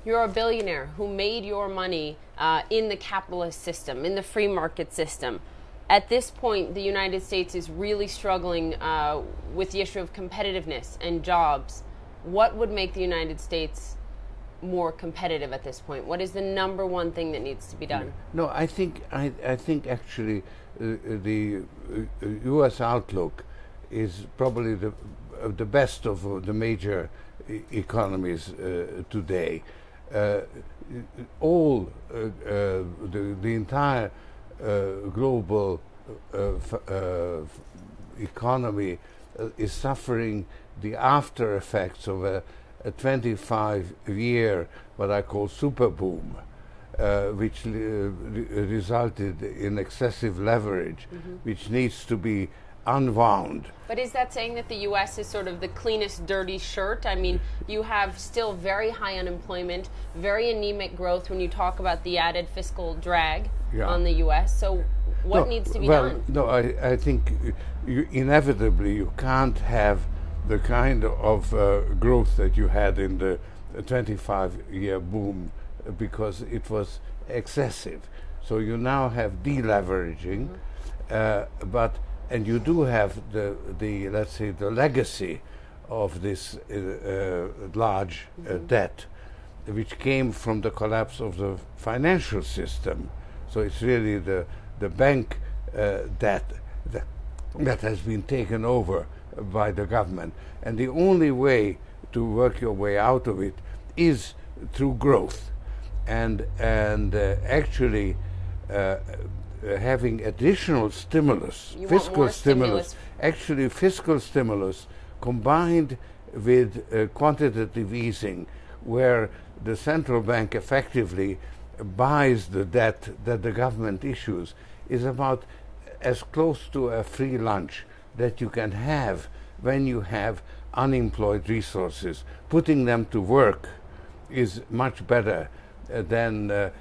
You're a billionaire who made your money in the capitalist system, in the free market system. At this point, the United States is really struggling with the issue of competitiveness and jobs. What would make the United States more competitive at this point? What is the number one thing that needs to be done? No, I think actually the U.S. outlook is probably the best of the major economies today. The entire global economy is suffering the after effects of a 25-year, what I call super boom, which resulted in excessive leverage, which needs to be unwound. But is that saying that the U.S. is sort of the cleanest dirty shirt? I mean, you have still very high unemployment, very anemic growth when you talk about the added fiscal drag on the U.S. So what needs to be done? No, I think inevitably you can't have the kind of growth that you had in the 25-year boom because it was excessive. So you now have deleveraging, and you do have the let's say the legacy of this large debt, which came from the collapse of the financial system. So it's really the bank debt that has been taken over by the government, and the only way to work your way out of it is through growth, and actually. Having additional stimulus, fiscal stimulus, actually fiscal stimulus combined with quantitative easing, where the central bank effectively buys the debt that the government issues, is about as close to a free lunch that you can have when you have unemployed resources. Putting them to work is much better than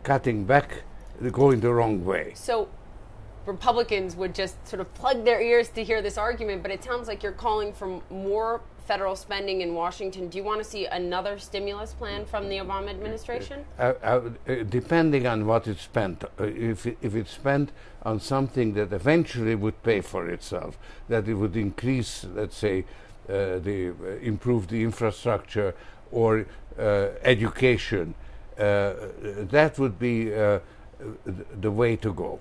cutting back, going the wrong way. So Republicans would just sort of plug their ears to hear this argument, but it sounds like you're calling for more federal spending in Washington. Do you want to see another stimulus plan from the Obama administration? Depending on what it's spent. If it's spent on something that eventually would pay for itself, that it would increase, let's say, improve the infrastructure or education, that would be the way to go.